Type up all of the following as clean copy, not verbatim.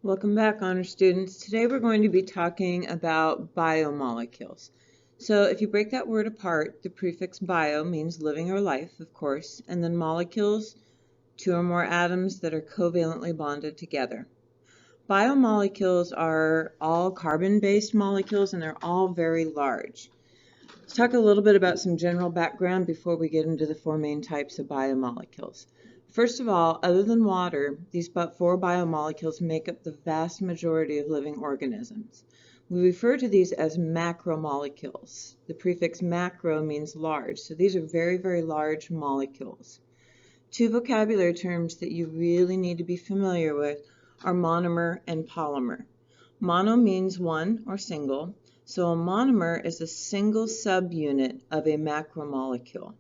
Welcome back, honor students. Today we're going to be talking about biomolecules. So if you break that word apart, the prefix bio means living or life, of course, and then molecules, two or more atoms that are covalently bonded together. Biomolecules are all carbon-based molecules and they're all very large. Let's talk a little bit about some general background before we get into the four main types of biomolecules. First of all, other than water, these four biomolecules make up the vast majority of living organisms. We refer to these as macromolecules. The prefix macro means large, so these are very, very large molecules. Two vocabulary terms that you really need to be familiar with are monomer and polymer. Mono means one or single, so a monomer is a single subunit of a macromolecule.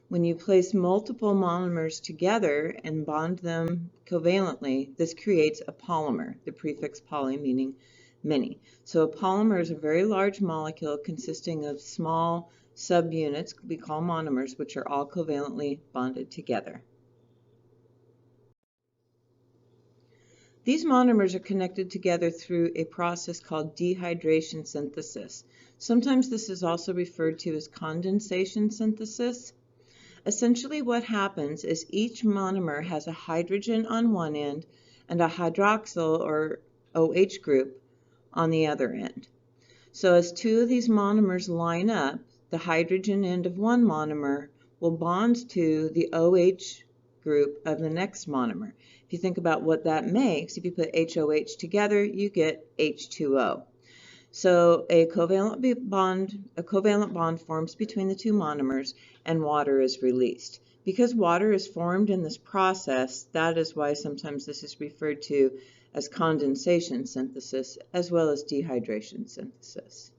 When you place multiple monomers together and bond them covalently, this creates a polymer, the prefix poly meaning many. So a polymer is a very large molecule consisting of small subunits we call monomers, which are all covalently bonded together. These monomers are connected together through a process called dehydration synthesis. Sometimes this is also referred to as condensation synthesis. Essentially what happens is each monomer has a hydrogen on one end and a hydroxyl or OH group on the other end. So as two of these monomers line up, the hydrogen end of one monomer will bond to the OH group of the next monomer. If you think about what that makes, if you put HOH together, you get H2O. So a covalent bond forms between the two monomers and water is released. Because water is formed in this process, that is why sometimes this is referred to as condensation synthesis as well as dehydration synthesis.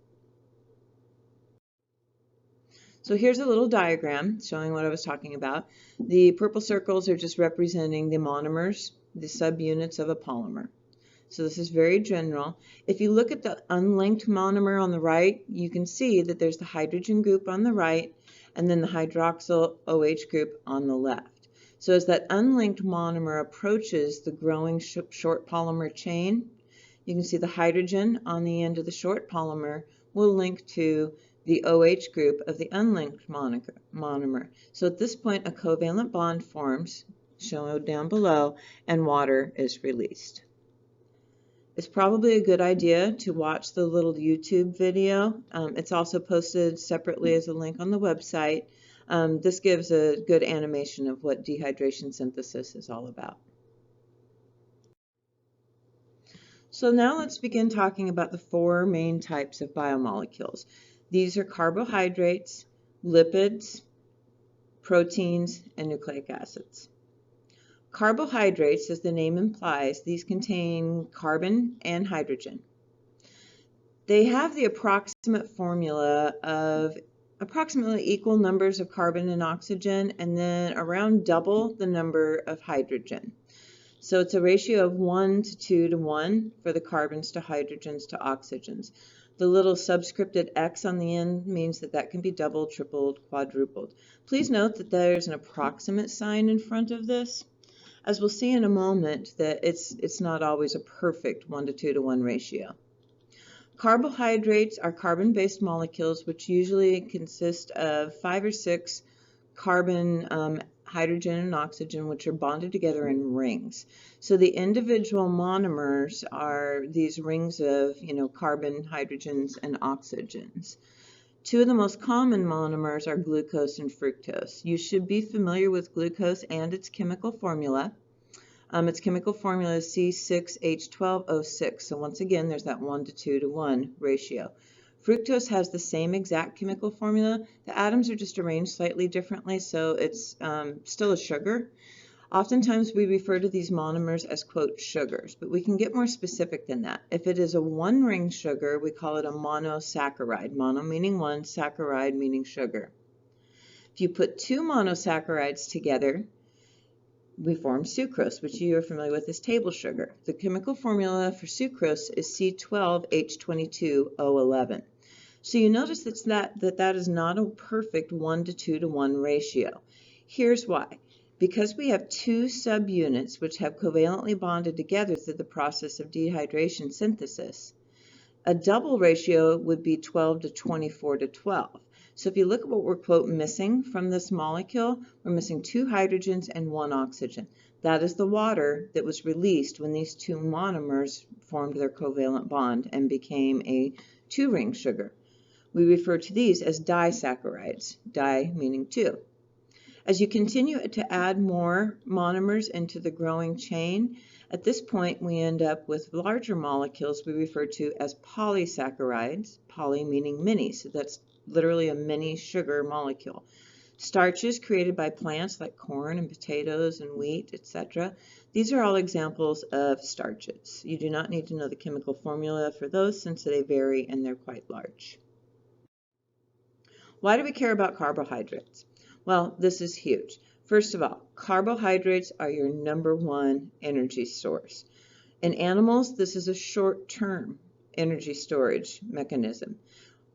So here's a little diagram showing what I was talking about. The purple circles are just representing the monomers, the subunits of a polymer. So this is very general. If you look at the unlinked monomer on the right, you can see that there's the hydrogen group on the right and then the hydroxyl OH group on the left. So as that unlinked monomer approaches the growing short polymer chain, you can see the hydrogen on the end of the short polymer will link to the OH group of the unlinked monomer. So at this point, a covalent bond forms, shown down below, and water is released. It's probably a good idea to watch the little YouTube video. It's also posted separately as a link on the website. This gives a good animation of what dehydration synthesis is all about. So now let's begin talking about the four main types of biomolecules. These are carbohydrates, lipids, proteins, and nucleic acids. Carbohydrates, as the name implies, these contain carbon and hydrogen. They have the approximate formula of approximately equal numbers of carbon and oxygen and then around double the number of hydrogen. So it's a ratio of 1 to 2 to 1 for the carbons to hydrogens to oxygens. The little subscripted X on the end means that that can be doubled, tripled, quadrupled. Please note that there's an approximate sign in front of this. As we'll see in a moment, that it's not always a perfect 1 to 2 to 1 ratio. Carbohydrates are carbon-based molecules which usually consist of 5 or 6 carbon, hydrogen, and oxygen which are bonded together in rings. So the individual monomers are these rings of carbon, hydrogens, and oxygens. Two of the most common monomers are glucose and fructose. You should be familiar with glucose and its chemical formula. Its chemical formula is C6H12O6. So once again, there's that 1 to 2 to 1 ratio. Fructose has the same exact chemical formula. The atoms are just arranged slightly differently, so it's still a sugar. Oftentimes we refer to these monomers as, quote, sugars, but we can get more specific than that. If it is a one-ring sugar, we call it a monosaccharide. Mono meaning one, saccharide meaning sugar. If you put two monosaccharides together, we form sucrose, which you are familiar with as table sugar. The chemical formula for sucrose is C12H22O11. So you notice that is not a perfect 1 to 2 to 1 ratio. Here's why. Because we have two subunits which have covalently bonded together through the process of dehydration synthesis, a double ratio would be 12 to 24 to 12. So if you look at what we're, quote, missing from this molecule, we're missing 2 hydrogens and 1 oxygen. That is the water that was released when these 2 monomers formed their covalent bond and became a 2-ring sugar. We refer to these as disaccharides, di meaning 2. As you continue to add more monomers into the growing chain, at this point we end up with larger molecules we refer to as polysaccharides, poly meaning many, so that's literally a mini sugar molecule. Starches created by plants like corn and potatoes and wheat, etc. These are all examples of starches. You do not need to know the chemical formula for those since they vary and they're quite large. Why do we care about carbohydrates? Well, this is huge. First of all, carbohydrates are your #1 energy source. In animals, this is a short-term energy storage mechanism.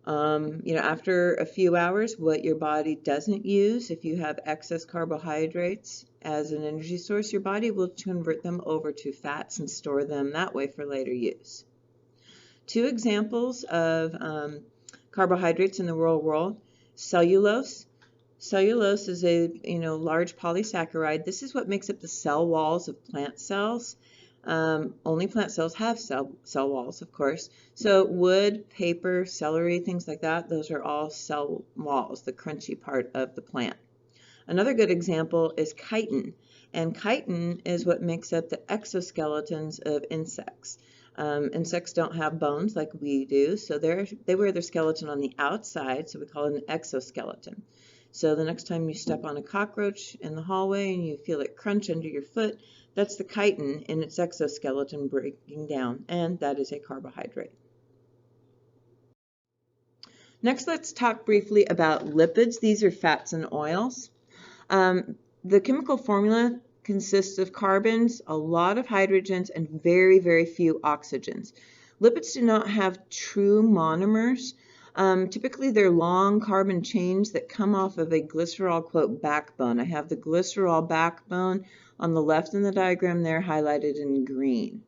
After a few hours, what your body doesn't use, if you have excess carbohydrates as an energy source, your body will convert them over to fats and store them that way for later use. 2 examples of carbohydrates in the real world: cellulose. Cellulose is a large polysaccharide. This is what makes up the cell walls of plant cells. Only plant cells have cell walls, of course. So wood, paper, celery, things like that, those are all cell walls, the crunchy part of the plant. Another good example is chitin. And chitin is what makes up the exoskeletons of insects. Insects don't have bones like we do, so they wear their skeleton on the outside, so we call it an exoskeleton. So the next time you step on a cockroach in the hallway and you feel it crunch under your foot, that's the chitin in its exoskeleton breaking down, and that is a carbohydrate. Next, let's talk briefly about lipids. These are fats and oils. The chemical formula consists of carbons, a lot of hydrogens, and very, very few oxygens. Lipids do not have true monomers. Typically, they're long carbon chains that come off of a glycerol, quote, backbone. I have the glycerol backbone on the left in the diagram there, highlighted in green.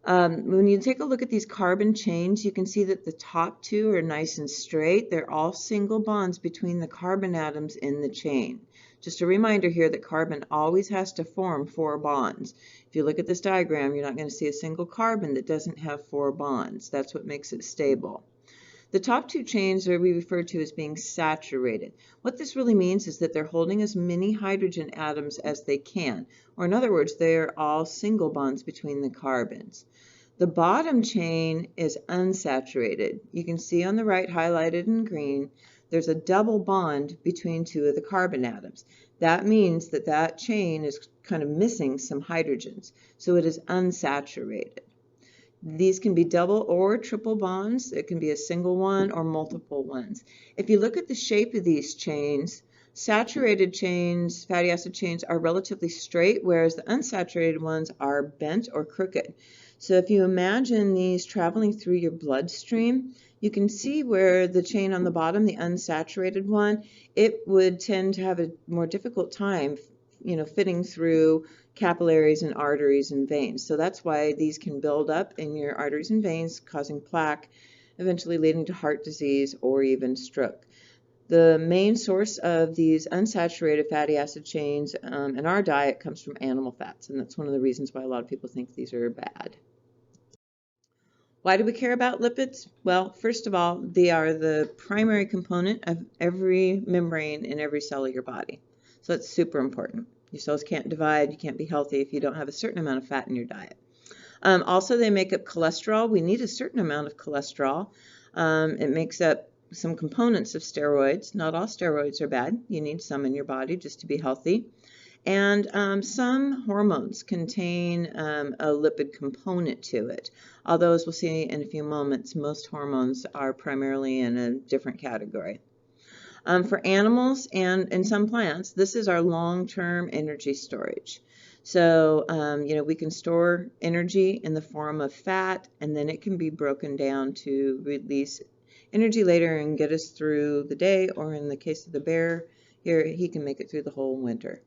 When you take a look at these carbon chains, you can see that the top 2 are nice and straight. They're all single bonds between the carbon atoms in the chain. Just a reminder here that carbon always has to form 4 bonds. If you look at this diagram, you're not going to see a single carbon that doesn't have 4 bonds. That's what makes it stable. The top 2 chains are we refer to as being saturated. What this really means is that they're holding as many hydrogen atoms as they can, or in other words, they're all single bonds between the carbons. The bottom chain is unsaturated. You can see on the right, highlighted in green, there's a double bond between 2 of the carbon atoms. That means that that chain is kind of missing some hydrogens, so it is unsaturated. These can be double or triple bonds. It can be a single one or multiple ones. If you look at the shape of these chains, saturated chains, fatty acid chains, are relatively straight, whereas the unsaturated ones are bent or crooked. So if you imagine these traveling through your bloodstream, you can see where the chain on the bottom, the unsaturated one, it would tend to have a more difficult time fitting through capillaries and arteries and veins. So that's why these can build up in your arteries and veins, causing plaque, eventually leading to heart disease or even stroke. The main source of these unsaturated fatty acid chains in our diet comes from animal fats, and that's one of the reasons why a lot of people think these are bad. Why do we care about lipids? Well, first of all, they are the primary component of every membrane in every cell of your body. So that's super important. Your cells can't divide, you can't be healthy if you don't have a certain amount of fat in your diet. Also, they make up cholesterol. We need a certain amount of cholesterol. It makes up some components of steroids. Not all steroids are bad. You need some in your body just to be healthy. And some hormones contain a lipid component to it. Although, as we'll see in a few moments, most hormones are primarily in a different category. For animals and in some plants, this is our long-term energy storage. So, we can store energy in the form of fat, and then it can be broken down to release energy later and get us through the day, or in the case of the bear here, he can make it through the whole winter.